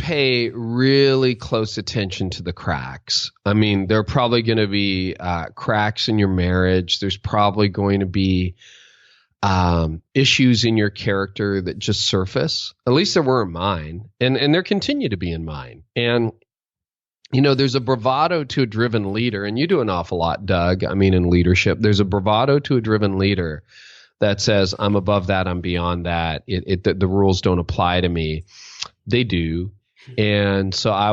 pay really close attention to the cracks. I mean, there are probably going to be cracks in your marriage. There's probably going to be issues in your character that just surface. At least there were in mine, and there continue to be in mine. And there's a bravado to a driven leader, and you do an awful lot, Doug. I mean, in leadership, there's a bravado to a driven leader that says, I'm above that, I'm beyond that. The rules don't apply to me. They do. And so I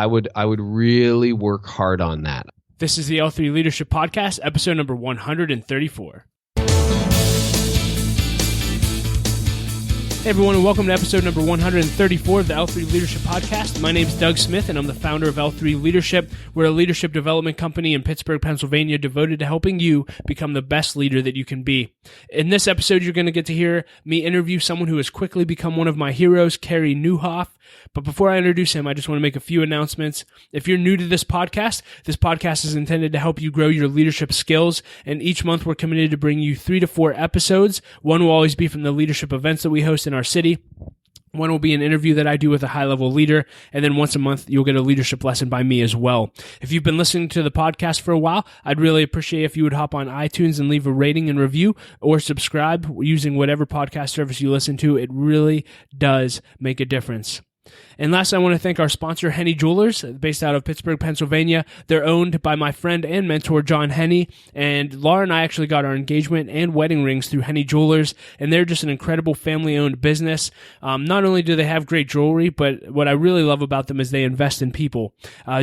would really work hard on that. This is the L3 Leadership Podcast, episode number 134. Hey everyone, and welcome to episode number 134 of the L3 Leadership Podcast. My name is Doug Smith, and I'm the founder of L3 Leadership. We're a leadership development company in Pittsburgh, Pennsylvania, devoted to helping you become the best leader that you can be. In this episode, you're going to get to hear me interview someone who has quickly become one of my heroes, Carey Neiuwhof. But before I introduce him, I just want to make a few announcements. If you're new to this podcast is intended to help you grow your leadership skills, and each month we're committed to bring you 3 to 4 episodes. One will always be from the leadership events that we host in our city. One will be an interview that I do with a high-level leader, and then once a month, you'll get a leadership lesson by me as well. If you've been listening to the podcast for a while, I'd really appreciate if you would hop on iTunes and leave a rating and review, or subscribe using whatever podcast service you listen to. It really does make a difference. And last, I want to thank our sponsor, Henny Jewelers, based out of Pittsburgh, Pennsylvania. They're owned by my friend and mentor, John Henny, and Laura and I actually got our engagement and wedding rings through Henny Jewelers, and they're just an incredible family-owned business. Not only do they have great jewelry, but what I really love about them is they invest in people.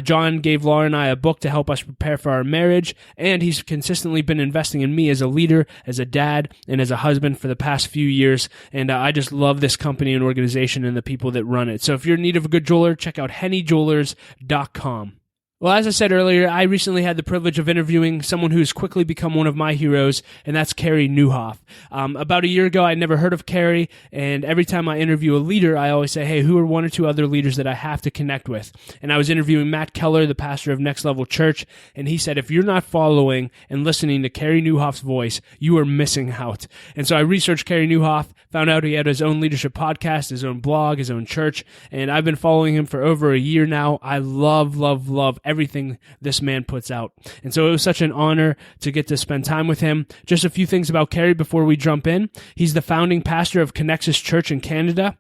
John gave Laura and I a book to help us prepare for our marriage, and he's consistently been investing in me as a leader, as a dad, and as a husband for the past few years, and I just love this company and organization and the people that run it. So if you're in need of a good jeweler, check out hennyjewelers.com. Well, as I said earlier, I recently had the privilege of interviewing someone who's quickly become one of my heroes, and that's Carey Neiuwhof. About a year ago, I'd never heard of Carey, and every time I interview a leader, I always say, hey, who are 1 or 2 other leaders that I have to connect with? And I was interviewing Matt Keller, the pastor of Next Level Church, and he said, if you're not following and listening to Carey Neiuwhof's voice, you are missing out. And so I researched Carey Neiuwhof, found out he had his own leadership podcast, his own blog, his own church, and I've been following him for over a year now. I love everything this man puts out. And so it was such an honor to get to spend time with him. Just a few things about Carey before we jump in. He's the founding pastor of Connexus Church in Canada.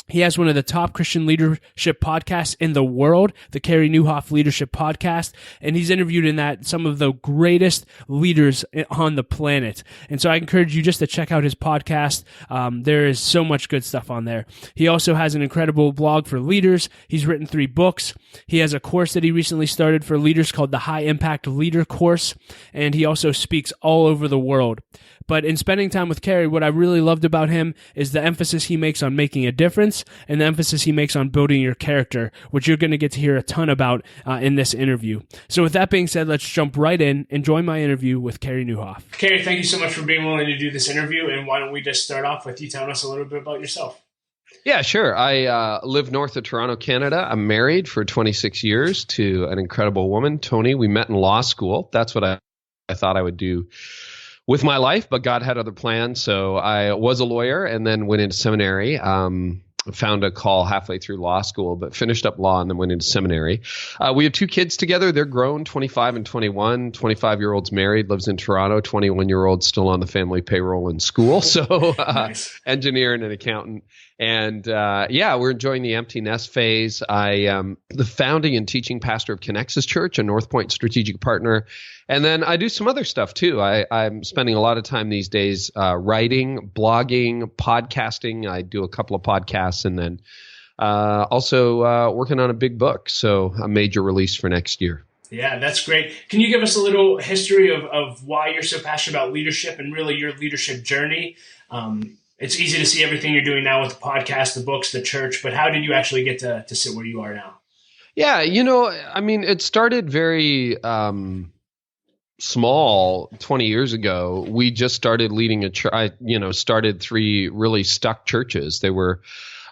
He has one of the top Christian leadership podcasts in the world, the Carey Neiuwhof Leadership Podcast, and he's interviewed in that some of the greatest leaders on the planet. And so I encourage you just to check out his podcast. There is so much good stuff on there. He also has an incredible blog for leaders. He's written 3 books. He has a course that he recently started for leaders called the High Impact Leader Course, and he also speaks all over the world. But in spending time with Carey, what I really loved about him is the emphasis he makes on making a difference and the emphasis he makes on building your character, which you're going to get to hear a ton about in this interview. So with that being said, let's jump right in. Enjoy my interview with Carey Neiuwhof. Carey, thank you so much for being willing to do this interview. And why don't we just start off with you telling us a little bit about yourself? Yeah, sure. I live north of Toronto, Canada. I'm married for 26 years to an incredible woman, Tony. We met in law school. That's what I thought I would do with my life, but God had other plans. So I was a lawyer and then went into seminary. Found a call halfway through law school, but finished up law and then went into seminary. We have 2 kids together. They're grown, 25 and 21. 25-year-old's married, lives in Toronto. 21-year-old's still on the family payroll in school. So nice. Engineer and an accountant. And we're enjoying the empty nest phase. I am the founding and teaching pastor of Connexus Church, a North Point strategic partner. And then I do some other stuff too. I'm spending a lot of time these days writing, blogging, podcasting. I do a couple of podcasts and then also working on a big book. So a major release for next year. Yeah, that's great. Can you give us a little history of why you're so passionate about leadership and really your leadership journey? It's easy to see everything you're doing now with the podcast, the books, the church, but how did you actually get to sit where you are now? Yeah, it started very small 20 years ago. We just started leading a church. I started 3 really stuck churches. They were,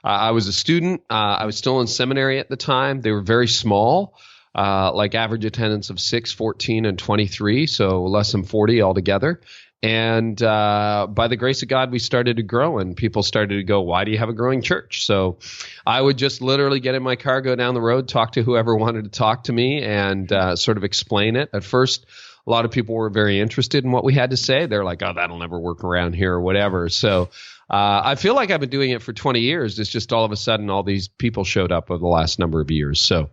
I was a student. I was still in seminary at the time. They were very small, like average attendance of 6, 14, and 23, so less than 40 altogether. And by the grace of God, we started to grow, and people started to go, why do you have a growing church? So I would just literally get in my car, go down the road, talk to whoever wanted to talk to me, and sort of explain it. At first, a lot of people were very interested in what we had to say. They're like, oh, that'll never work around here or whatever. So I feel like I've been doing it for 20 years. It's just all of a sudden all these people showed up over the last number of years. So,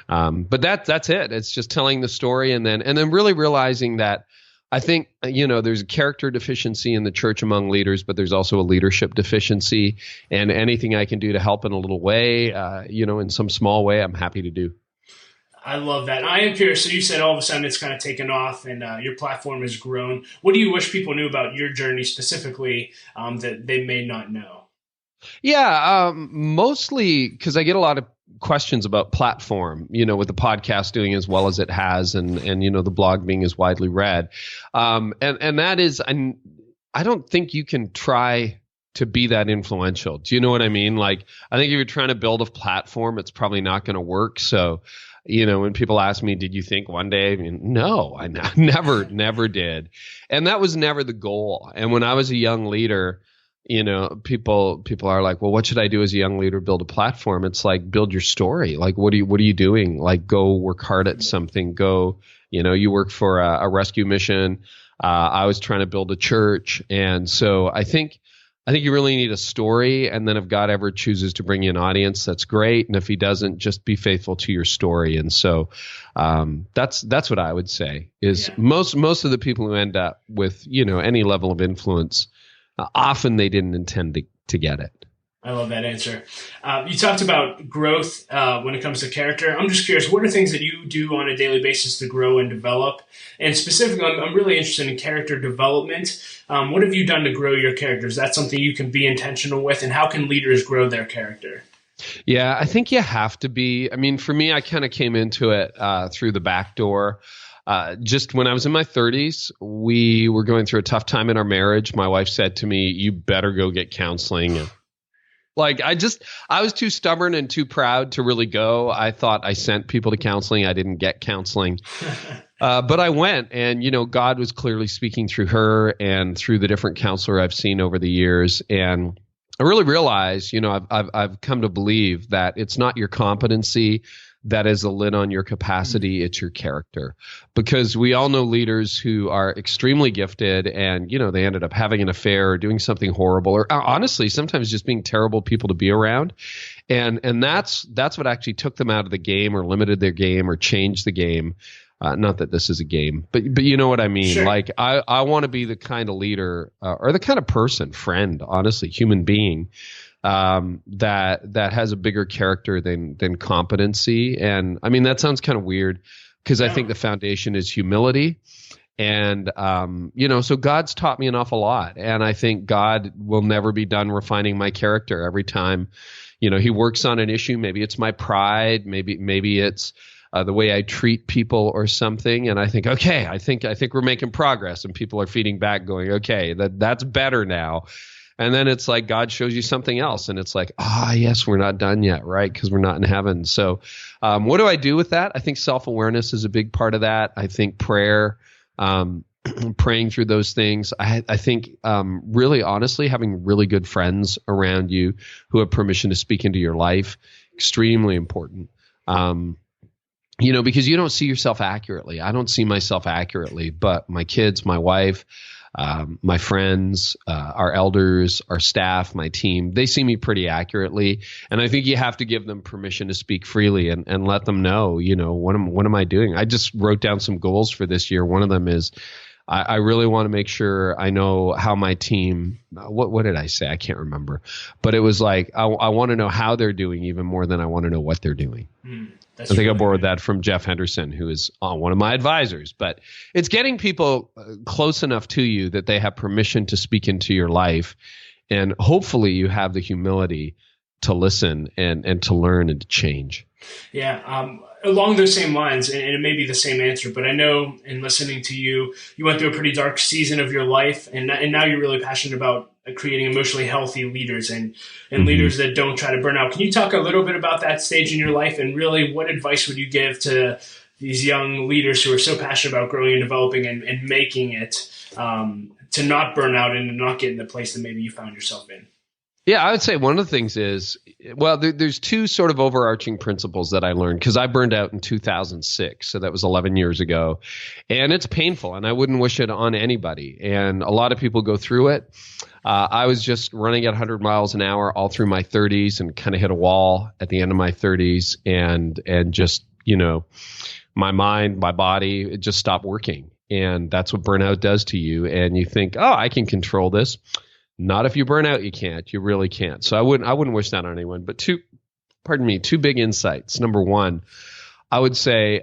but that's it. It's just telling the story and then really realizing that I think, there's a character deficiency in the church among leaders, but there's also a leadership deficiency, and anything I can do to help in a little way, in some small way, I'm happy to do. I love that. I am curious. So you said all of a sudden it's kind of taken off and your platform has grown. What do you wish people knew about your journey specifically that they may not know? Yeah, mostly because I get a lot of questions about platform, with the podcast doing as well as it has and the blog being as widely read. And that is, I don't think you can try to be that influential. Do you know what I mean? Like, I think if you're trying to build a platform, it's probably not going to work. So, when people ask me, did you think one day? No, I never did. And that was never the goal. And when I was a young leader, people are like, well, what should I do as a young leader? Build a platform. It's like, build your story. Like, what are you doing? Like, go work hard at something. Go, you work for a rescue mission. I was trying to build a church. And so I think you really need a story. And then if God ever chooses to bring you an audience, that's great. And if he doesn't, just be faithful to your story. And so that's what I would say is most of the people who end up with, any level of influence, often they didn't intend to get it. I love that answer. You talked about growth when it comes to character. I'm just curious, what are things that you do on a daily basis to grow and develop? And specifically, I'm really interested in character development. What have you done to grow your character? Is that something you can be intentional with? And how can leaders grow their character? Yeah, I think you have to be. I mean, for me, I kind of came into it through the back door. Just when I was in my 30s, we were going through a tough time in our marriage. My wife said to me, you better go get counseling. Like, I was too stubborn and too proud to really go. I thought I sent people to counseling. I didn't get counseling. But I went, and, God was clearly speaking through her and through the different counselor I've seen over the years. And I really realized, I've come to believe that it's not your competency that is a lid on your capacity. It's your character, because we all know leaders who are extremely gifted and, they ended up having an affair or doing something horrible, or honestly, sometimes just being terrible people to be around. And that's what actually took them out of the game or limited their game or changed the game. Not that this is a game, but you know what I mean? Sure. Like, I want to be the kind of leader or the kind of person, friend, honestly, human being, that has a bigger character than competency. And I mean, that sounds kind of weird because I think the foundation is humility. And, so God's taught me an awful lot. And I think God will never be done refining my character every time, he works on an issue. Maybe it's my pride. Maybe it's the way I treat people or something. And I think, okay, I think we're making progress, and people are feeding back going, okay, that's better now. And then it's like God shows you something else, and it's like, yes, we're not done yet, right? Because we're not in heaven. So what do I do with that? I think self-awareness is a big part of that. I think prayer, praying through those things. I think really honestly, having really good friends around you who have permission to speak into your life, extremely important. Because you don't see yourself accurately. I don't see myself accurately, but my kids, my wife, my friends, our elders, our staff, my team, they see me pretty accurately. And I think you have to give them permission to speak freely and let them know, what am I doing? I just wrote down some goals for this year. One of them is I really want to make sure I know how my team, what did I say? I can't remember, but it was like, I want to know how they're doing even more than I want to know what they're doing. I think I borrowed that from Jeff Henderson, who is one of my advisors. But it's getting people close enough to you that they have permission to speak into your life. And hopefully you have the humility to listen and to learn and to change. Yeah. Along those same lines, and it may be the same answer, but I know in listening to you, you went through a pretty dark season of your life, and now you're really passionate about creating emotionally healthy leaders and leaders that don't try to burn out. Can you talk a little bit about that stage in your life, and really what advice would you give to these young leaders who are so passionate about growing and developing and making it, to not burn out and to not get in the place that maybe you found yourself in? Yeah, I would say one of the things is, well, there's two sort of overarching principles that I learned because I burned out in 2006. So that was 11 years ago. And it's painful, and I wouldn't wish it on anybody. And a lot of people go through it. I was just running at 100 miles an hour all through my 30s and kind of hit a wall at the end of my 30s. And just, my mind, my body, it just stopped working. And that's what burnout does to you. And you think, oh, I can control this. Not if you burn out, you can't. You really can't. So I wouldn't wish that on anyone. But two big insights. Number one, I would say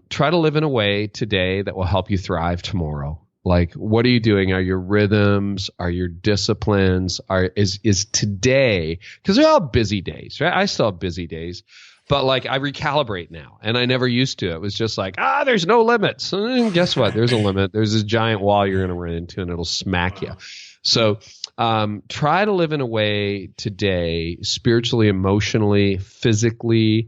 try to live in a way today that will help you thrive tomorrow. Like, what are you doing? Are your rhythms? Are your disciplines? Is today? Because they're all busy days, right? I still have busy days. But like I recalibrate now, and I never used to. It was just like, there's no limits. And guess what? There's a limit. There's this giant wall you're going to run into, and it'll smack you. So try to live in a way today, spiritually, emotionally, physically,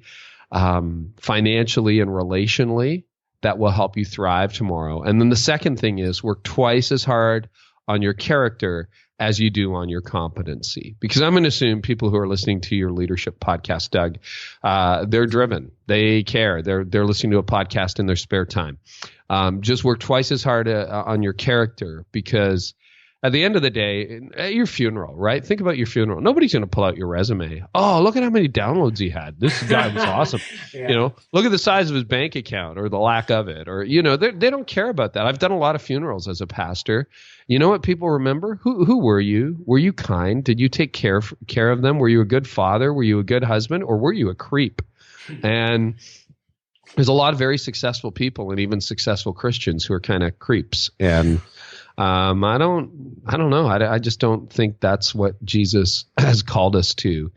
financially, and relationally, that will help you thrive tomorrow. And then the second thing is work twice as hard on your character as you do on your competency. Because I'm going to assume people who are listening to your leadership podcast, Doug, they're driven. They care. They're listening to a podcast in their spare time. Just work twice as hard on your character, because at the end of the day, at your funeral, right? Think about your funeral. Nobody's going to pull out your resume. Oh, look at how many downloads he had. This guy was awesome. Yeah. Look at the size of his bank account or the lack of it. Or, they don't care about that. I've done a lot of funerals as a pastor. You know what people remember? Who were you? Were you kind? Did you take care of them? Were you a good father? Were you a good husband? Or were you a creep? And there's a lot of very successful people and even successful Christians who are kind of creeps. And I don't know. I just don't think that's what Jesus has called us to.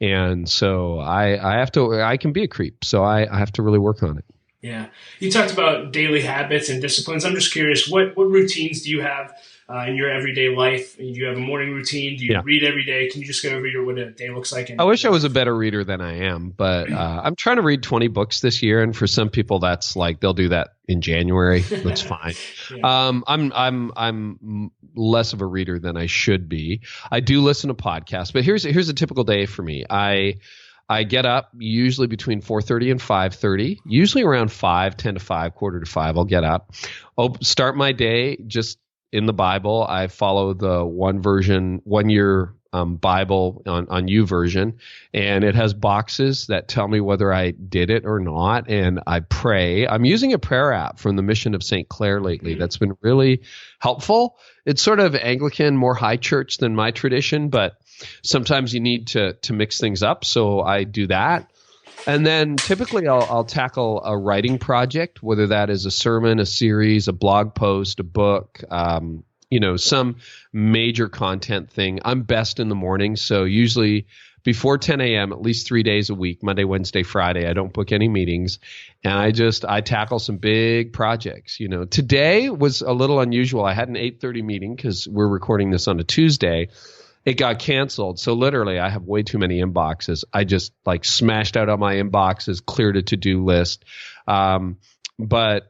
And so I can be a creep. So I have to really work on it. Yeah. You talked about daily habits and disciplines. I'm just curious, what routines do you have in your everyday life? Do you have a morning routine? Do you read every day? Can you just go over what a day looks like? I wish I was a better reader than I am, but I'm trying to read 20 books this year. And for some people, that's like, they'll do that in January. That's fine. Yeah. I'm less of a reader than I should be. I do listen to podcasts, but here's a typical day for me. I get up usually between 4:30 and 5:30, usually around 10 to 5, quarter to 5, I'll get up. I'll start my day just in the Bible. I follow the one year Bible on YouVersion, and it has boxes that tell me whether I did it or not, and I pray. I'm using a prayer app from the Mission of St. Clair lately that's been really helpful. It's sort of Anglican, more high church than my tradition, but sometimes you need to mix things up, so I do that. And then typically I'll tackle a writing project, whether that is a sermon, a series, a blog post, a book, some major content thing. I'm best in the morning, so usually before 10 a.m., at least 3 days a week, Monday, Wednesday, Friday, I don't book any meetings, and I tackle some big projects. Today was a little unusual. I had an 8:30 meeting because we're recording this on a Tuesday. It got canceled. So literally I have way too many inboxes. I just smashed out all my inboxes, cleared a to-do list. But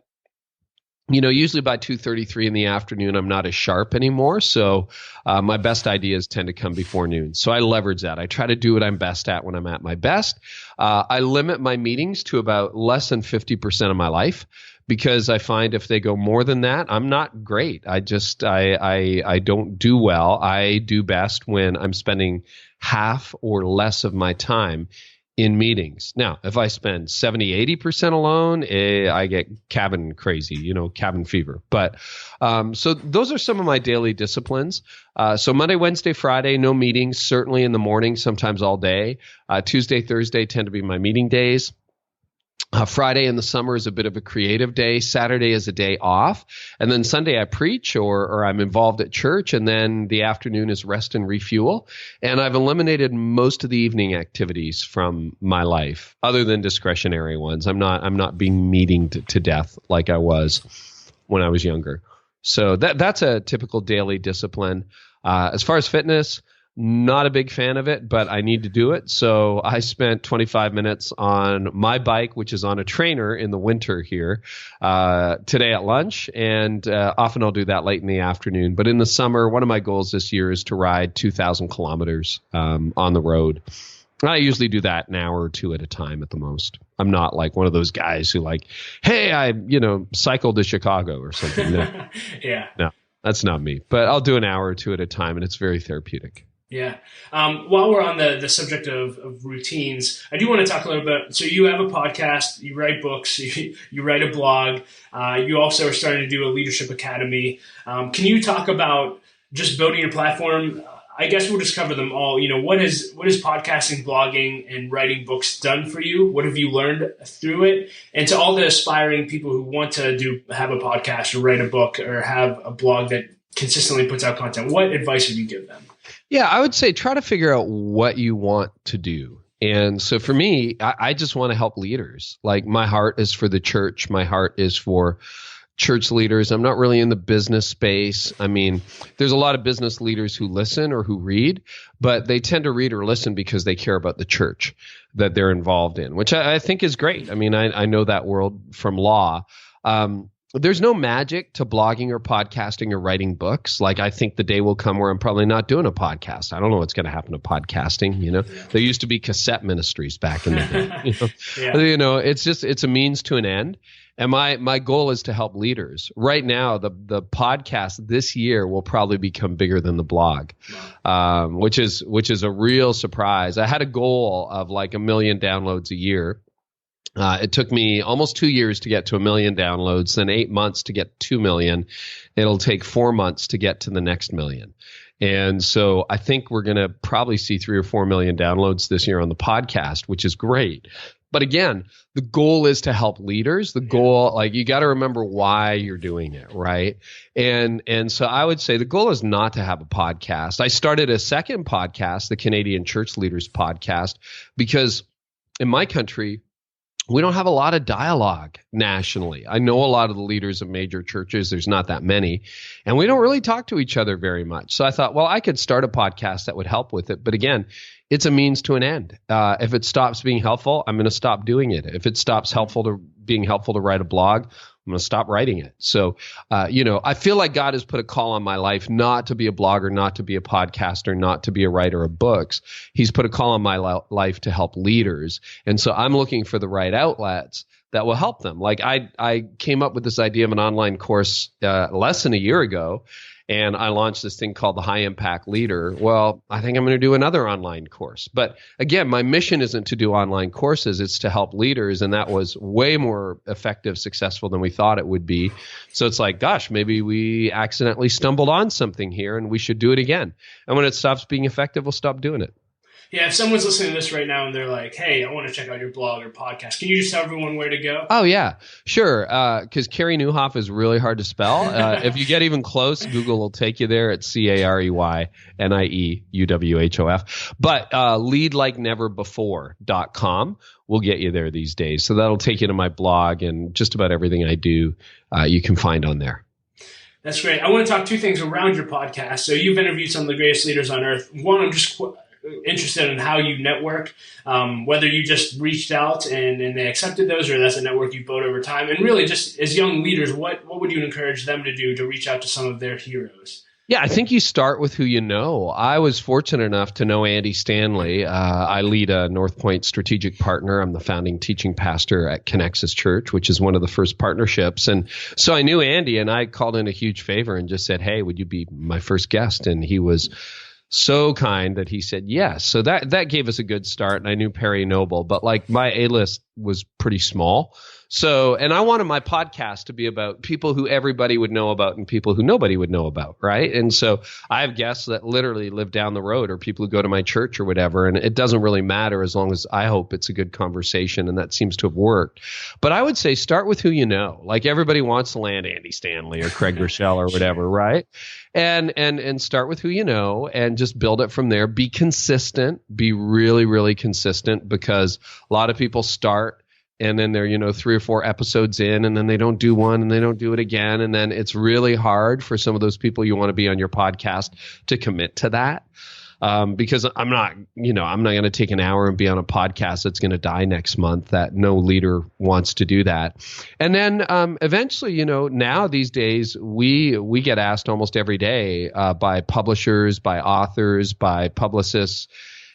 usually by 2:33 in the afternoon, I'm not as sharp anymore. So my best ideas tend to come before noon. So I leverage that. I try to do what I'm best at when I'm at my best. I limit my meetings to about less than 50% of my life, because I find if they go more than that, I'm not great. I don't do well. I do best when I'm spending half or less of my time in meetings. Now, if I spend 70, 80% alone, I get cabin crazy, cabin fever. But so those are some of my daily disciplines. So Monday, Wednesday, Friday, no meetings, certainly in the morning, sometimes all day. Tuesday, Thursday tend to be my meeting days. Friday in the summer is a bit of a creative day. Saturday is a day off. And then Sunday I preach or I'm involved at church. And then the afternoon is rest and refuel. And I've eliminated most of the evening activities from my life, other than discretionary ones. I'm not being meeting to death like I was when I was younger. So that's a typical daily discipline. As far as fitness, Not a big fan of it, but I need to do it. So I spent 25 minutes on my bike, which is on a trainer in the winter here, today at lunch. And often I'll do that late in the afternoon. But in the summer, one of my goals this year is to ride 2,000 kilometers on the road. I usually do that an hour or two at a time at the most. I'm not like one of those guys who like, hey, I cycled to Chicago or something. No. Yeah. No, that's not me. But I'll do an hour or two at a time, and it's very therapeutic. Yeah. While we're on the subject of routines, I do want to talk a little bit. So you have a podcast, you write books, you write a blog. You also are starting to do a leadership academy. Can you talk about just building your platform? I guess we'll just cover them all. What is podcasting, blogging, and writing books done for you? What have you learned through it? And to all the aspiring people who want to have a podcast or write a book or have a blog that consistently puts out content, what advice would you give them? Yeah, I would say try to figure out what you want to do. And so for me, I just want to help leaders. Like my heart is for the church. My heart is for church leaders. I'm not really in the business space. I mean, there's a lot of business leaders who listen or who read, but they tend to read or listen because they care about the church that they're involved in, which I think is great. I mean, I know that world from law. There's no magic to blogging or podcasting or writing books. Like I think the day will come where I'm probably not doing a podcast. I don't know what's going to happen to podcasting. There used to be cassette ministries back in the day. Yeah. It's a means to an end. And my goal is to help leaders. Right now, the podcast this year will probably become bigger than the blog, which is a real surprise. I had a goal of like 1 million downloads a year. It took me almost 2 years to get to 1 million downloads, then 8 months to get 2 million. It'll take 4 months to get to the next million. And so I think we're going to probably see 3 or 4 million downloads this year on the podcast, which is great. But again, the goal is to help leaders. The goal, like you got to remember why you're doing it, right? And so I would say the goal is not to have a podcast. I started a second podcast, the Canadian Church Leaders Podcast, because in my country, we don't have a lot of dialogue nationally. I know a lot of the leaders of major churches. There's not that many. And we don't really talk to each other very much. So I thought, well, I could start a podcast that would help with it. But again, it's a means to an end. If it stops being helpful, I'm going to stop doing it. If it stops being helpful to write a blog, I'm going to stop writing it. So, I feel like God has put a call on my life not to be a blogger, not to be a podcaster, not to be a writer of books. He's put a call on my life to help leaders. And so I'm looking for the right outlets that will help them. Like I came up with this idea of an online course less than a year ago. And I launched this thing called the High Impact Leader. Well, I think I'm going to do another online course. But again, my mission isn't to do online courses. It's to help leaders. And that was way more effective, successful than we thought it would be. So it's like, gosh, maybe we accidentally stumbled on something here and we should do it again. And when it stops being effective, we'll stop doing it. Yeah, if someone's listening to this right now and they're like, hey, I want to check out your blog or podcast, can you just tell everyone where to go? Oh, yeah, sure. Because Carey Neiuwhof is really hard to spell. If you get even close, Google will take you there at CareyNeiuwhof. But leadlikeneverbefore.com will get you there these days. So that'll take you to my blog, and just about everything I do you can find on there. That's great. I want to talk two things around your podcast. So you've interviewed some of the greatest leaders on earth. One, I'm just interested in how you network, whether you just reached out and they accepted those, or that's a network you built over time. And really, just as young leaders, what would you encourage them to do to reach out to some of their heroes? Yeah, I think you start with who you know. I was fortunate enough to know Andy Stanley. I lead a North Point strategic partner. I'm the founding teaching pastor at Connexus Church, which is one of the first partnerships. And so I knew Andy, and I called in a huge favor and just said, hey, would you be my first guest? And he was so kind that he said yes. So that gave us a good start. And I knew Perry Noble, but like my A-list was pretty small. So, and I wanted my podcast to be about people who everybody would know about and people who nobody would know about, right? And so I have guests that literally live down the road or people who go to my church or whatever, and it doesn't really matter as long as I hope it's a good conversation, and that seems to have worked. But I would say start with who you know. Like everybody wants to land Andy Stanley or Craig Rochelle or whatever, right? And start with who you know and just build it from there. Be consistent. Be really, really consistent, because a lot of people start and then they're, 3 or 4 episodes in, and then they don't do one and they don't do it again. And then it's really hard for some of those people you want to be on your podcast to commit to that. because I'm not going to take an hour and be on a podcast that's going to die next month. That no leader wants to do that. And then eventually, now these days we get asked almost every day by publishers, by authors, by publicists,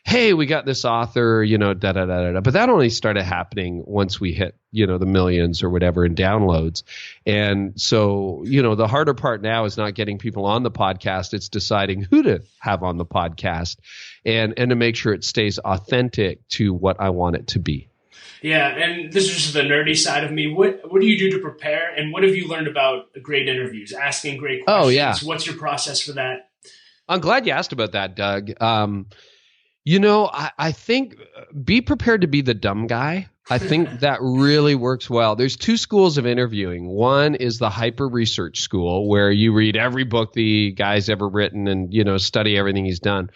hey, we got this author, da da da da da. But that only started happening once we hit, the millions or whatever in downloads. And so, the harder part now is not getting people on the podcast. It's deciding who to have on the podcast and to make sure it stays authentic to what I want it to be. Yeah, and this is just the nerdy side of me. What do you do to prepare, and what have you learned about great interviews, asking great questions? Oh, yeah. What's your process for that? I'm glad you asked about that, Doug. I think be prepared to be the dumb guy. I think that really works well. There's two schools of interviewing. One is the hyper research school, where you read every book the guy's ever written and, study everything he's done.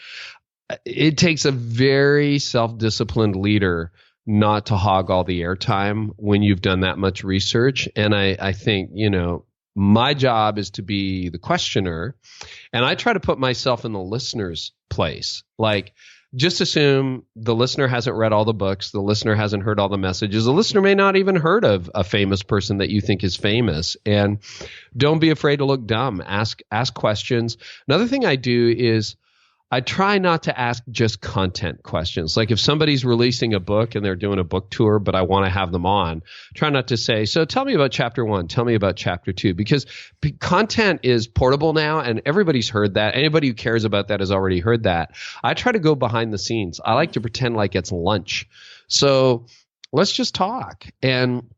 It takes a very self-disciplined leader not to hog all the airtime when you've done that much research. And I think, my job is to be the questioner, and I try to put myself in the listener's place. Like, just assume the listener hasn't read all the books. The listener hasn't heard all the messages. The listener may not even heard of a famous person that you think is famous. And don't be afraid to look dumb. Ask questions. Another thing I do is I try not to ask just content questions. Like if somebody's releasing a book and they're doing a book tour, but I want to have them on, try not to say, so tell me about chapter 1, tell me about chapter 2, because content is portable now and everybody's heard that. Anybody who cares about that has already heard that. I try to go behind the scenes. I like to pretend like it's lunch. So let's just talk. And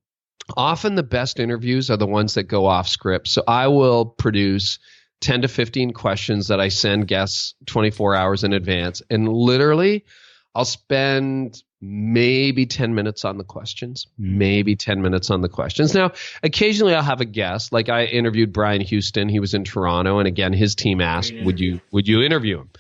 often the best interviews are the ones that go off script. So I will produce 10 to 15 questions that I send guests 24 hours in advance. And literally, I'll spend maybe 10 minutes on the questions, Now, occasionally I'll have a guest. Like I interviewed Brian Houston. He was in Toronto. And again, his team asked, would you interview him?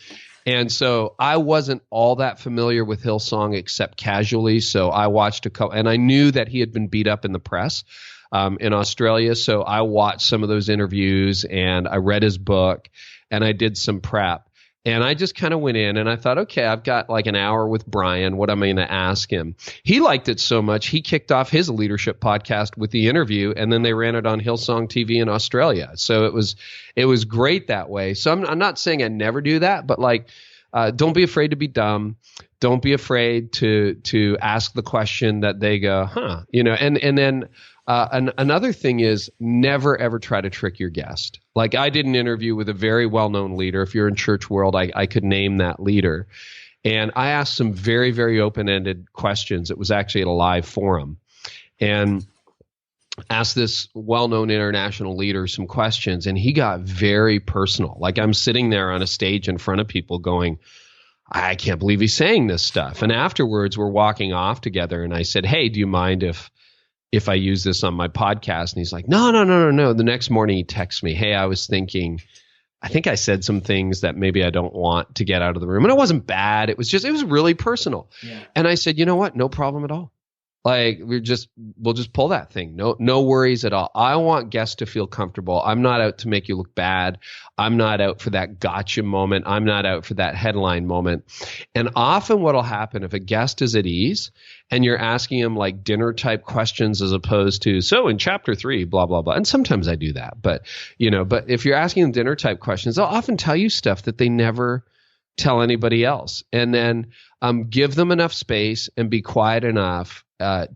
And so I wasn't all that familiar with Hillsong except casually. So I watched a couple, and I knew that he had been beat up in the press in Australia. So I watched some of those interviews and I read his book and I did some prep. And I just kind of went in and I thought, okay, I've got like an hour with Brian. What am I going to ask him? He liked it so much, he kicked off his leadership podcast with the interview, and then they ran it on Hillsong TV in Australia. So it was great that way. So I'm not saying I never do that, but like, don't be afraid to be dumb. Don't be afraid to ask the question that they go, huh? And then another thing is never, ever try to trick your guest. Like I did an interview with a very well-known leader. If you're in church world, I could name that leader. And I asked some very, very open-ended questions. It was actually at a live forum. And asked this well-known international leader some questions, and he got very personal. Like I'm sitting there on a stage in front of people going, I can't believe he's saying this stuff. And afterwards, we're walking off together, and I said, hey, do you mind if I use this on my podcast? And he's like, no. The next morning he texts me, hey, I was thinking, I think I said some things that maybe I don't want to get out of the room. And it wasn't bad. It was really personal. Yeah. And I said, you know what? No problem at all. Like we'll just pull that thing. No worries at all. I want guests to feel comfortable. I'm not out to make you look bad. I'm not out for that gotcha moment. I'm not out for that headline moment. And often what'll happen if a guest is at ease and you're asking them like dinner type questions as opposed to, so in chapter 3, blah, blah, blah. And sometimes I do that, but if you're asking them dinner type questions, they'll often tell you stuff that they never tell anybody else. And then give them enough space and be quiet enough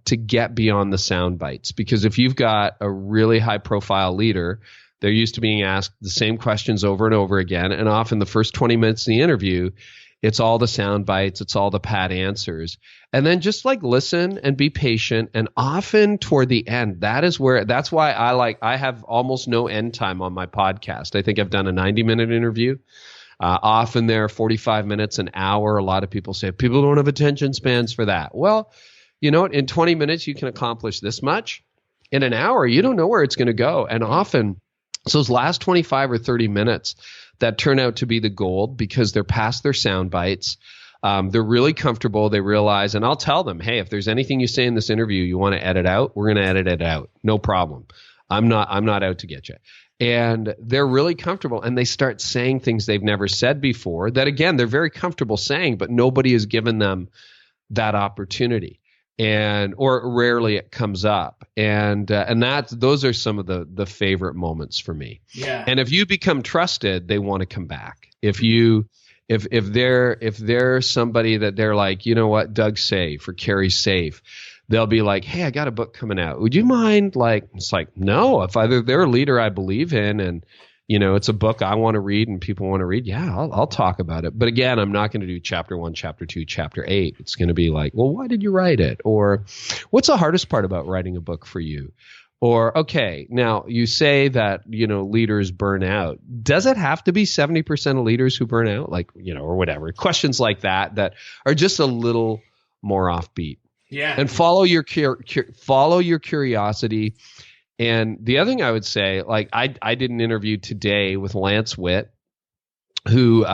to get beyond the sound bites. Because if you've got a really high profile leader, they're used to being asked the same questions over and over again. And often the first 20 minutes of the interview, it's all the sound bites, it's all the pat answers. And then just like listen and be patient. And often toward the end, that's why I have almost no end time on my podcast. I think I've done a 90-minute interview. Often they're 45 minutes, an hour. A lot of people say people don't have attention spans for that. Well, you know what? In 20 minutes, you can accomplish this much. In an hour, you don't know where it's going to go. And often, so those last 25 or 30 minutes that turn out to be the gold because they're past their sound bites. They're really comfortable. They realize, and I'll tell them, hey, if there's anything you say in this interview you want to edit out, we're going to edit it out. No problem. I'm not out to get you. And they're really comfortable, and they start saying things they've never said before that, again, they're very comfortable saying, but nobody has given them that opportunity. Or rarely it comes up. And those are some of the favorite moments for me. Yeah. And if you become trusted, they want to come back. If they're somebody that they're like, you know what, Doug's safe or Carey's safe, they'll be like, hey, I got a book coming out. Would you mind? Like, it's like, no, if either they're a leader I believe in and, you know, it's a book I want to read and people want to read, yeah, I'll talk about it. But again, I'm not going to do chapter 1, chapter 2, chapter 8. It's going to be like, well, why did you write it? Or what's the hardest part about writing a book for you? Or, okay, now you say that, you know, leaders burn out. Does it have to be 70% of leaders who burn out? Like, you know, or whatever. Questions like that are just a little more offbeat. Yeah. And follow your curiosity. And the other thing I would say, like I did an interview today with Lance Witt, who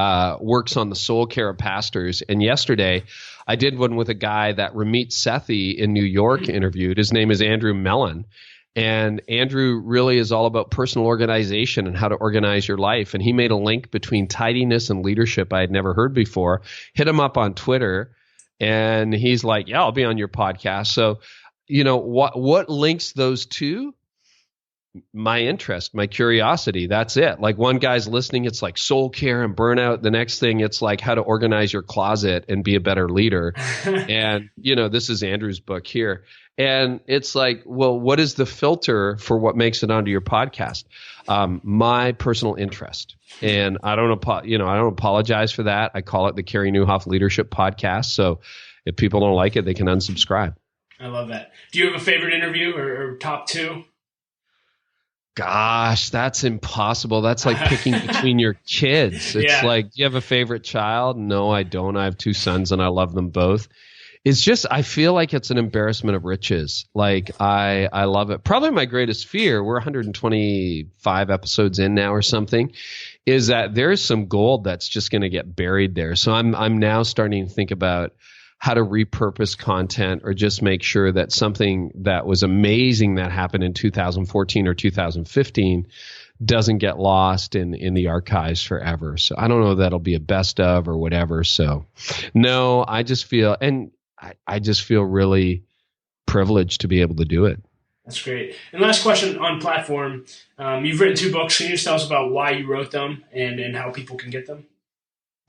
works on the soul care of pastors. And yesterday I did one with a guy that Ramit Sethi in New York interviewed. His name is Andrew Mellon. And Andrew really is all about personal organization and how to organize your life. And he made a link between tidiness and leadership I had never heard before. Hit him up on Twitter. And he's like, yeah, I'll be on your podcast. So, you know, what links those two? My interest, my curiosity. That's it. Like one guy's listening, it's like soul care and burnout. The next thing, it's like how to organize your closet and be a better leader. And, you know, this is Andrew's book here. And it's like, well, what is the filter for what makes it onto your podcast? My personal interest. And I don't apologize for that. I call it the Carey Neiuwhof Leadership Podcast. So if people don't like it, they can unsubscribe. I love that. Do you have a favorite interview or top two? Gosh, that's impossible. That's like picking between your kids. It's like, do you have a favorite child? No, I don't. I have 2 sons and I love them both. It's just, I feel like it's an embarrassment of riches. Like I love it. Probably my greatest fear, we're 125 episodes in now or something, is that there's some gold that's just going to get buried there. So I'm now starting to think about how to repurpose content or just make sure that something that was amazing that happened in 2014 or 2015 doesn't get lost in the archives forever. So I don't know if that'll be a best of or whatever. So no, I just feel really privileged to be able to do it. That's great. And last question on platform. You've written 2 books. Can you just tell us about why you wrote them and how people can get them?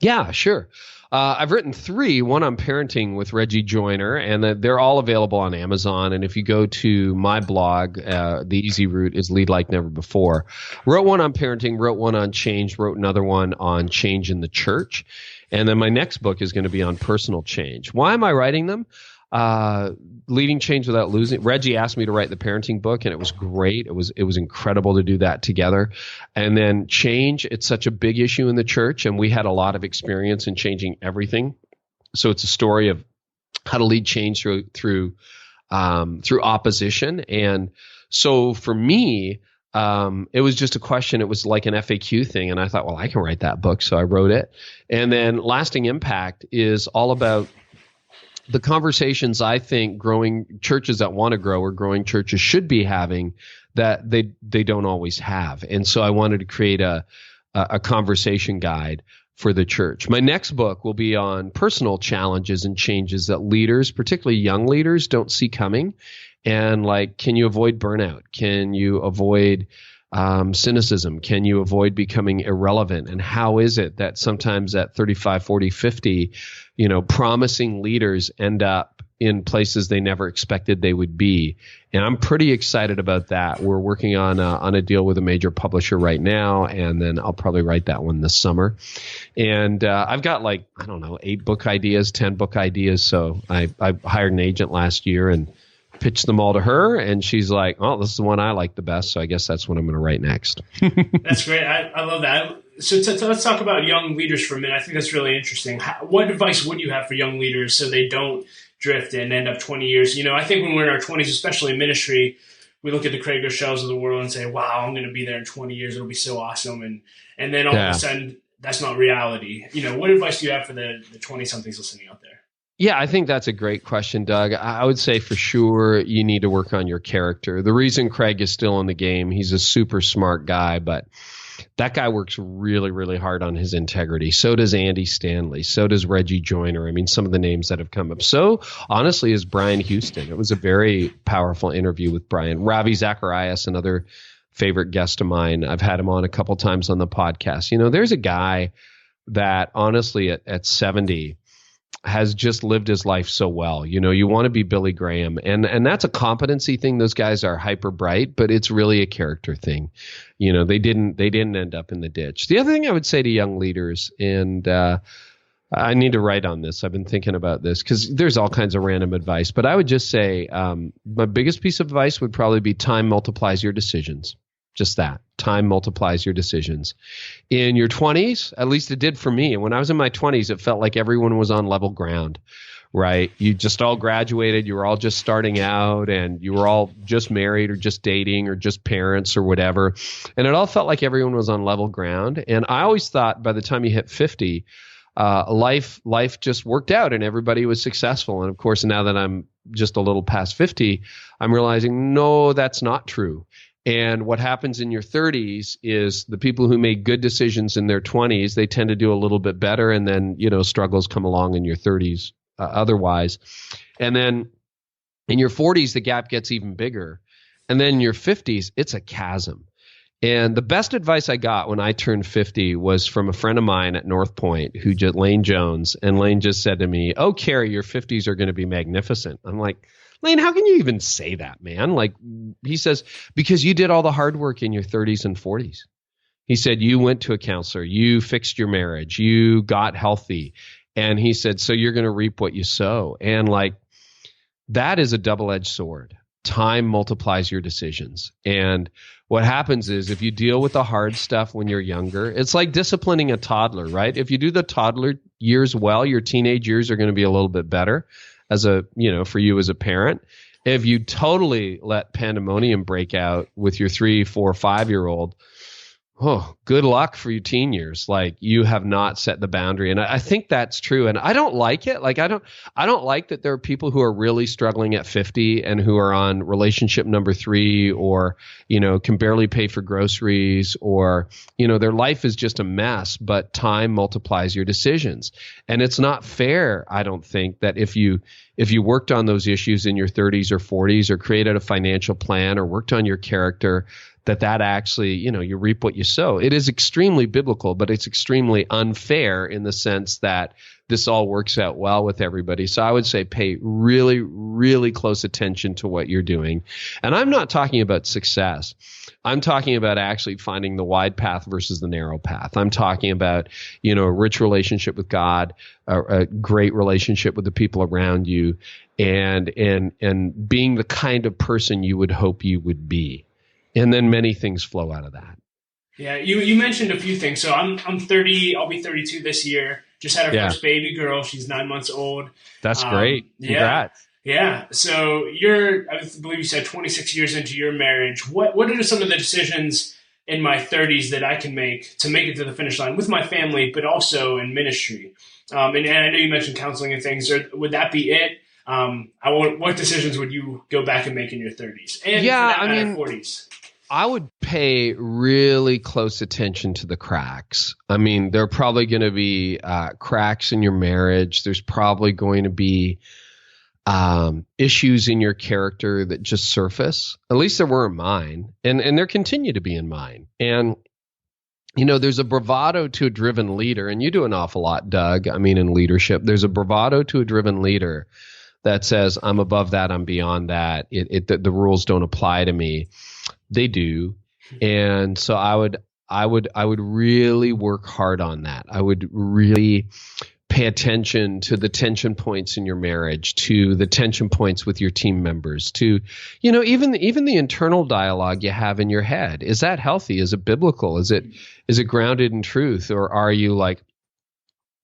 Yeah, sure. I've written 3, one on parenting with Reggie Joyner, and they're all available on Amazon. And if you go to my blog, the easy route is Lead Like Never Before. Wrote one on parenting, wrote one on change, wrote another one on change in the church. And then my next book is going to be on personal change. Why am I writing them? Leading change without losing. Reggie asked me to write the parenting book, and it was great. It was incredible to do that together. And then change, it's such a big issue in the church, and we had a lot of experience in changing everything. So it's a story of how to lead change through opposition. And so for me, it was just a question. It was like an FAQ thing. And I thought, well, I can write that book. So I wrote it. And then Lasting Impact is all about the conversations I think growing churches that want to grow or growing churches should be having that they don't always have. And so I wanted to create a conversation guide for the church. My next book will be on personal challenges and changes that leaders, particularly young leaders, don't see coming. And like, can you avoid burnout? Can you avoid cynicism? Can you avoid becoming irrelevant? And how is it that sometimes at 35, 40, 50, promising leaders end up in places they never expected they would be? And I'm pretty excited about that. We're working on a deal with a major publisher right now, and then I'll probably write that one this summer. And I've got 8 book ideas, 10 book ideas. So I hired an agent last year and pitched them all to her, and she's like, oh, this is the one I like the best, so I guess that's what I'm going to write next. That's great. I love that. So let's talk about young leaders for a minute. I think that's really interesting. What advice would you have for young leaders so they don't drift and end up 20 years? I think when we're in our 20s, especially in ministry, we look at the Craig Rochelle's of the world and say, wow, I'm going to be there in 20 years. It'll be so awesome. And then all of a sudden, that's not reality. What advice do you have for the 20-somethings listening out there? Yeah, I think that's a great question, Doug. I would say for sure you need to work on your character. The reason Craig is still in the game, he's a super smart guy, but that guy works really, really hard on his integrity. So does Andy Stanley. So does Reggie Joyner. I mean, some of the names that have come up. So honestly is Brian Houston. It was a very powerful interview with Brian. Ravi Zacharias, another favorite guest of mine. I've had him on a couple times on the podcast. You know, there's a guy that honestly at 70 has just lived his life so well. You know, you want to be Billy Graham, and that's a competency thing. Those guys are hyper bright, but it's really a character thing. You know, they didn't end up in the ditch. The other thing I would say to young leaders, and I need to write on this. I've been thinking about this because there's all kinds of random advice, but I would just say my biggest piece of advice would probably be time multiplies your decisions. Just that. Time multiplies your decisions. In your 20s, at least it did for me. And when I was in my 20s, it felt like everyone was on level ground, right? You just all graduated. You were all just starting out, and you were all just married or just dating or just parents or whatever. And it all felt like everyone was on level ground. And I always thought by the time you hit 50, life just worked out and everybody was successful. And of course, now that I'm just a little past 50, I'm realizing, no, that's not true. And what happens in your 30s is the people who made good decisions in their 20s, they tend to do a little bit better. And then, you know, struggles come along in your 30s otherwise. And then in your 40s, the gap gets even bigger. And then in your 50s, it's a chasm. And the best advice I got when I turned 50 was from a friend of mine at North Point, Lane Jones. And Lane just said to me, "Oh, Carey, your 50s are going to be magnificent." I'm like, "Lane, how can you even say that, man?" Like, he says, "Because you did all the hard work in your 30s and 40s. He said, "You went to a counselor, you fixed your marriage, you got healthy." And he said, "So you're going to reap what you sow." And like, that is a double-edged sword. Time multiplies your decisions. And what happens is if you deal with the hard stuff when you're younger, it's like disciplining a toddler, right? If you do the toddler years well, your teenage years are going to be a little bit better for you as a parent. If you totally let pandemonium break out with your 3, 4, 5-year-old, oh, good luck for your teen years. Like, you have not set the boundary. And I think that's true. And I don't like it. Like, I don't like that there are people who are really struggling at 50 and who are on relationship number 3, or, you know, can barely pay for groceries, or, you know, their life is just a mess, but time multiplies your decisions. And it's not fair, I don't think, that if you worked on those issues in your 30s or 40s, or created a financial plan, or worked on your character, that actually, you know, you reap what you sow. It is extremely biblical, but it's extremely unfair in the sense that this all works out well with everybody. So I would say pay really, really close attention to what you're doing. And I'm not talking about success. I'm talking about actually finding the wide path versus the narrow path. I'm talking about, you know, a rich relationship with God, a great relationship with the people around you, and being the kind of person you would hope you would be. And then many things flow out of that. Yeah, you mentioned a few things. So I'm 30. I'll be 32 this year. Just had our first baby girl. She's 9 months old. That's great. Congrats. Yeah. So I believe you said 26 years into your marriage. What are some of the decisions in my 30s that I can make to make it to the finish line with my family, but also in ministry? And I know you mentioned counseling and things. Would that be it? What decisions would you go back and make in your 30s? And 40s? I would pay really close attention to the cracks. I mean, there are probably going to be cracks in your marriage. There's probably going to be issues in your character that just surface. At least there were in mine, and there continue to be in mine. And, you know, there's a bravado to a driven leader, and you do an awful lot, Doug. I mean, in leadership, there's a bravado to a driven leader that says, "I'm above that, I'm beyond that. The rules don't apply to me." They do. And so I would really work hard on that. I would really pay attention to the tension points in your marriage, to the tension points with your team members, to, you know, even the internal dialogue you have in your head. Is that healthy? Is it biblical? Is it grounded in truth? Or are you like,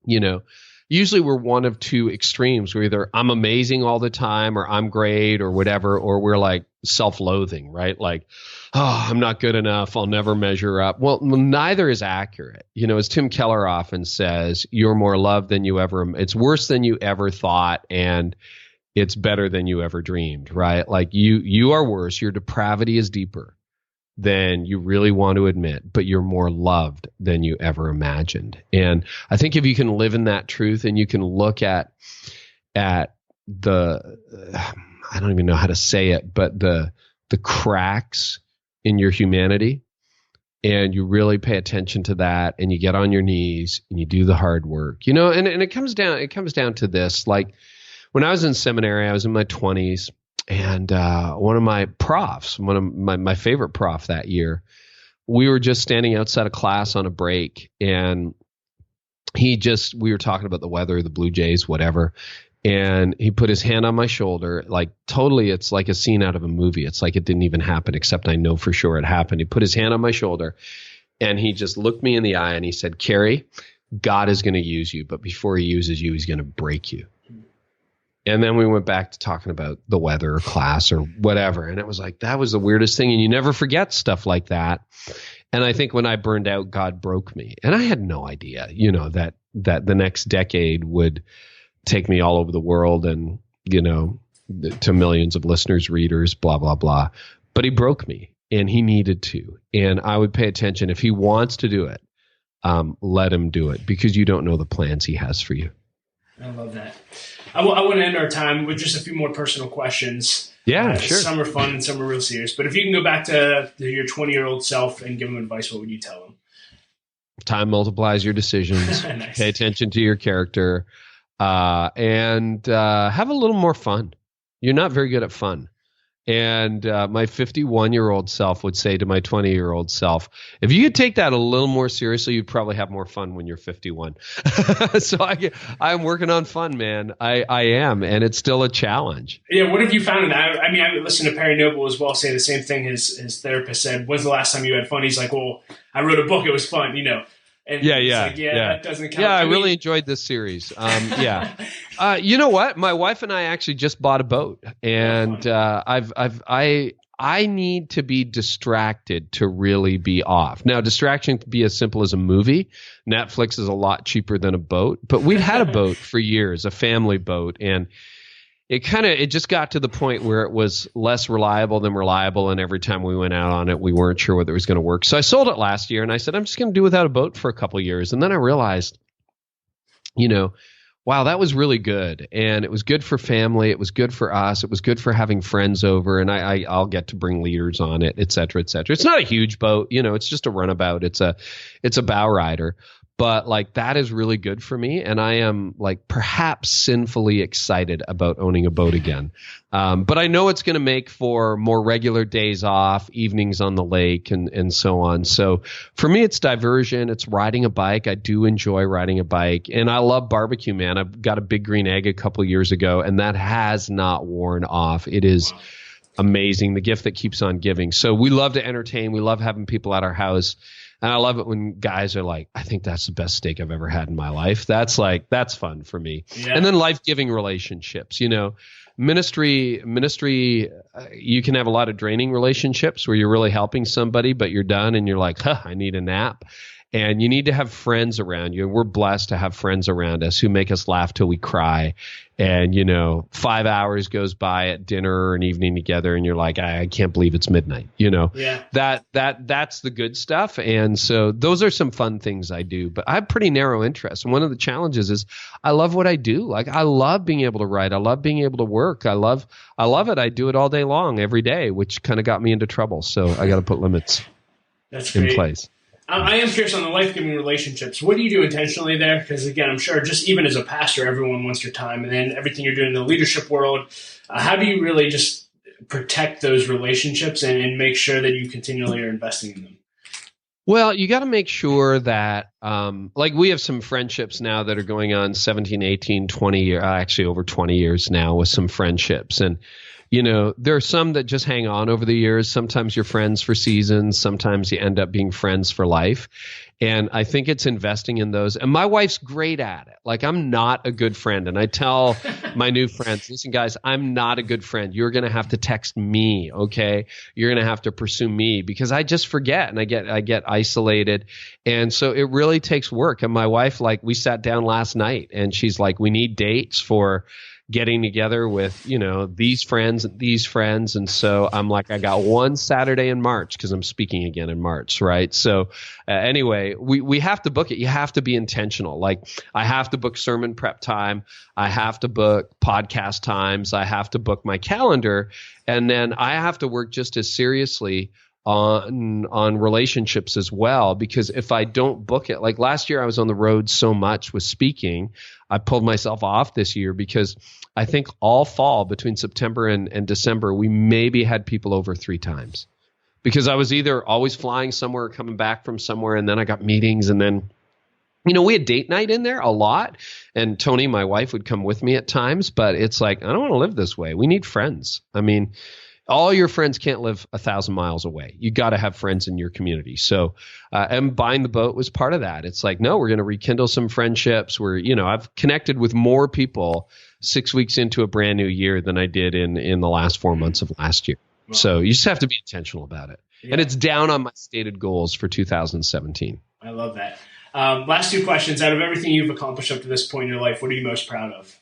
you know, usually we're one of two extremes. We're either I'm amazing all the time or I'm great or whatever, or we're like self-loathing, right? Like, oh, I'm not good enough. I'll never measure up. Well, neither is accurate. As Tim Keller often says, you're more loved than you ever, it's worse than you ever thought. And it's better than you ever dreamed, right? Like you are worse. Your depravity is deeper than you really want to admit, but you're more loved than you ever imagined. And I think if you can live in that truth and you can look at the, I don't even know how to say it, but the cracks in your humanity, and you really pay attention to that, and you get on your knees and you do the hard work, and it comes down to this. Like when I was in seminary, I was in my 20s. And one of my profs, one of my favorite prof that year, we were just standing outside of class on a break, and we were talking about the weather, the Blue Jays, whatever. And he put his hand on my shoulder, like totally, it's like a scene out of a movie. It's like it didn't even happen, except I know for sure it happened. He put his hand on my shoulder, and he just looked me in the eye, and he said, "Carey, God is going to use you, but before he uses you, he's going to break you." And then we went back to talking about the weather or class or whatever. And it was like, that was the weirdest thing. And you never forget stuff like that. And I think when I burned out, God broke me. And I had no idea, that the next decade would take me all over the world and, to millions of listeners, readers, blah, blah, blah. But he broke me, and he needed to. And I would pay attention. If he wants to do it, let him do it, because you don't know the plans he has for you. I love that. I want to end our time with just a few more personal questions. Yeah, sure. Some are fun and some are real serious. But if you can go back to your 20-year-old self and give him advice, what would you tell him? Time multiplies your decisions. Nice. Pay attention to your character, and have a little more fun. You're not very good at fun. And my 51-year-old self would say to my 20-year-old self, if you could take that a little more seriously, you'd probably have more fun when you're 51. So I'm working on fun, man. I am, and it's still a challenge. Yeah, what have you found in that? I mean, I listened to Perry Noble as well say the same thing his therapist said. When's the last time you had fun? He's like, well, I wrote a book. It was fun, And yeah. Like, that doesn't count. Yeah, I really enjoyed this series. Yeah. You know what? My wife and I actually just bought a boat, and I need to be distracted to really be off. Now, distraction can be as simple as a movie. Netflix is a lot cheaper than a boat, but we've had a boat for years, a family boat, and it just got to the point where it was less reliable than reliable, and every time we went out on it, we weren't sure whether it was going to work. So I sold it last year, and I said, I'm just going to do without a boat for a couple of years. And then I realized, wow, that was really good. And it was good for family. It was good for us. It was good for having friends over, and I'll get to bring leaders on it, et cetera, et cetera. It's not a huge boat. It's just a runabout. It's a bow rider. But like that is really good for me, and I am like perhaps sinfully excited about owning a boat again. But I know it's going to make for more regular days off, evenings on the lake, and so on. So for me, it's diversion. It's riding a bike. I do enjoy riding a bike, and I love barbecue, man. I got a Big Green Egg a couple years ago, and that has not worn off. It is amazing, the gift that keeps on giving. So we love to entertain. We love having people at our house. And I love it when guys are like, I think that's the best steak I've ever had in my life. That's fun for me. Yeah. And then life-giving relationships, ministry, you can have a lot of draining relationships where you're really helping somebody, but you're done and you're like, I need a nap. And you need to have friends around you. And we're blessed to have friends around us who make us laugh till we cry. And, 5 hours goes by at dinner or an evening together, and you're like, I can't believe it's midnight. Yeah. That's the good stuff. And so those are some fun things I do. But I have pretty narrow interests. And one of the challenges is I love what I do. Like I love being able to write. I love being able to work. I love it. I do it all day long, every day, which kind of got me into trouble. So I got to put limits in place. I am curious on the life-giving relationships. What do you do intentionally there? Because, again, I'm sure just even as a pastor, everyone wants your time. And then everything you're doing in the leadership world, how do you really just protect those relationships and make sure that you continually are investing in them? Well, you got to make sure that, like we have some friendships now that are going on 17, 18, 20 years, actually over 20 years now with some friendships. And there are some that just hang on over the years. Sometimes you're friends for seasons. Sometimes you end up being friends for life. And I think it's investing in those. And my wife's great at it. Like, I'm not a good friend. And I tell my new friends, listen, guys, I'm not a good friend. You're going to have to text me, okay? You're going to have to pursue me because I just forget and I get isolated. And so it really takes work. And my wife, like, we sat down last night and she's like, we need dates for getting together with, these friends and these friends. And so I'm like, I got one Saturday in March because I'm speaking again in March, right? So anyway, we have to book it. You have to be intentional. Like, I have to book sermon prep time. I have to book podcast times. I have to book my calendar. And then I have to work just as seriously on relationships as well, because if I don't book it, like last year I was on the road so much with speaking, I pulled myself off this year because I think all fall between September and December, we maybe had people over 3 times because I was either always flying somewhere or coming back from somewhere. And then I got meetings and then, we had date night in there a lot. And Tony, my wife, would come with me at times, but it's like, I don't want to live this way. We need friends. I mean, all your friends can't live 1,000 miles away. You got to have friends in your community. So, and buying the boat was part of that. It's like, no, we're going to rekindle some friendships. I've connected with more people 6 weeks into a brand new year than I did in the last 4 months of last year. Wow. So you just have to be intentional about it. Yeah. And it's down on my stated goals for 2017. I love that. Last 2 questions. Out of everything you've accomplished up to this point in your life, what are you most proud of?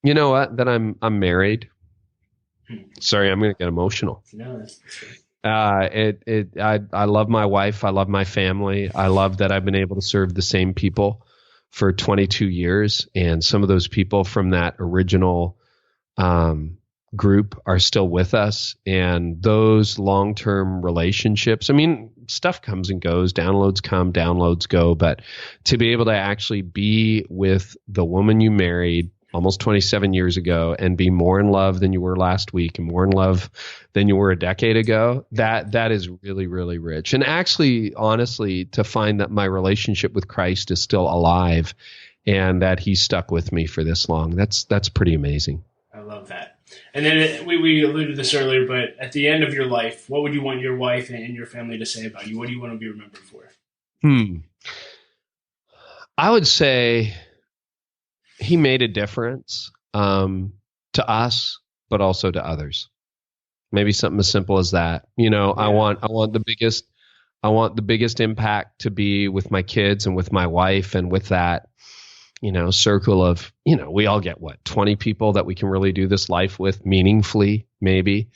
You know what? That I'm married. Sorry, I'm going to get emotional. No, that's good. I love my wife. I love my family. I love that I've been able to serve the same people for 22 years. And some of those people from that original group are still with us. And those long-term relationships, I mean, stuff comes and goes, downloads come, downloads go. But to be able to actually be with the woman you married almost 27 years ago and be more in love than you were last week and more in love than you were a decade ago, that is really, really rich. And actually, honestly, to find that my relationship with Christ is still alive and that he's stuck with me for this long, that's pretty amazing. I love that. And then we alluded to this earlier, but at the end of your life, what would you want your wife and your family to say about you? What do you want to be remembered for? I would say he made a difference to us, but also to others. Maybe something as simple as that. Yeah. I want the biggest impact to be with my kids and with my wife, and with that, circle of, we all get 20 people that we can really do this life with meaningfully, maybe.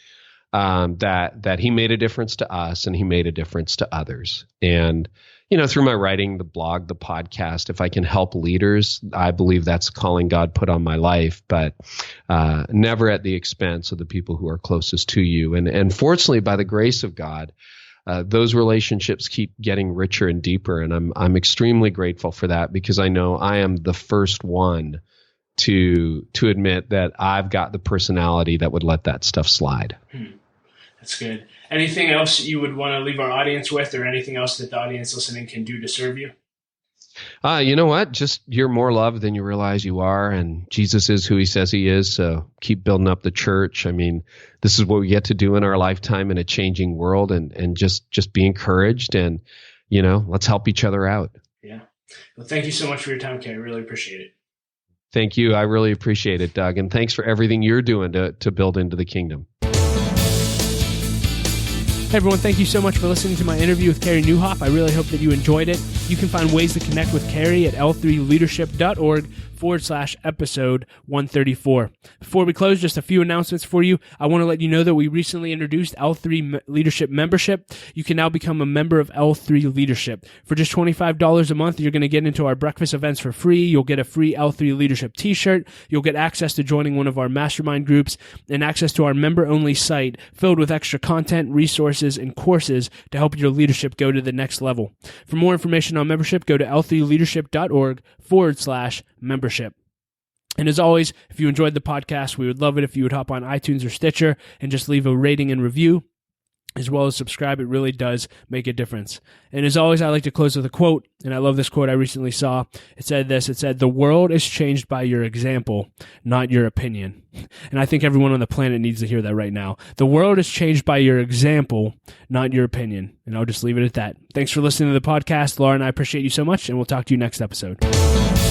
That he made a difference to us and he made a difference to others. And through my writing, the blog, the podcast, if I can help leaders, I believe that's calling God put on my life, but never at the expense of the people who are closest to you. And fortunately, by the grace of God, those relationships keep getting richer and deeper. And I'm extremely grateful for that, because I know I am the first one to admit that I've got the personality that would let that stuff slide. That's good. Anything else you would want to leave our audience with, or anything else that the audience listening can do to serve you? You know what? Just you're more loved than you realize you are, and Jesus is who he says he is. So keep building up the church. I mean, this is what we get to do in our lifetime in a changing world, and just be encouraged, and let's help each other out. Yeah. Well, thank you so much for your time, Carey. I really appreciate it. Thank you. I really appreciate it, Doug, and thanks for everything you're doing to build into the kingdom. Hey everyone, thank you so much for listening to my interview with Carey Neiuwhof. I really hope that you enjoyed it. You can find ways to connect with Carey at l3leadership.org/episode 134. Before we close, just a few announcements for you. I want to let you know that we recently introduced L3 Leadership membership. You can now become a member of L3 Leadership. For just $25 a month, you're going to get into our breakfast events for free. You'll get a free L3 Leadership t-shirt. You'll get access to joining one of our mastermind groups and access to our member-only site filled with extra content, resources, and courses to help your leadership go to the next level. For more information on membership, go to l3leadership.org/membership. And as always, if you enjoyed the podcast, we would love it if you would hop on iTunes or Stitcher and just leave a rating and review. as well as subscribe. It really does make a difference. And as always, I like to close with a quote, and I love this quote I recently saw. It said this, it said, "The world is changed by your example, not your opinion." And I think everyone on the planet needs to hear that right now. The world is changed by your example, not your opinion. And I'll just leave it at that. Thanks for listening to the podcast. Laura and I appreciate you so much, and we'll talk to you next episode.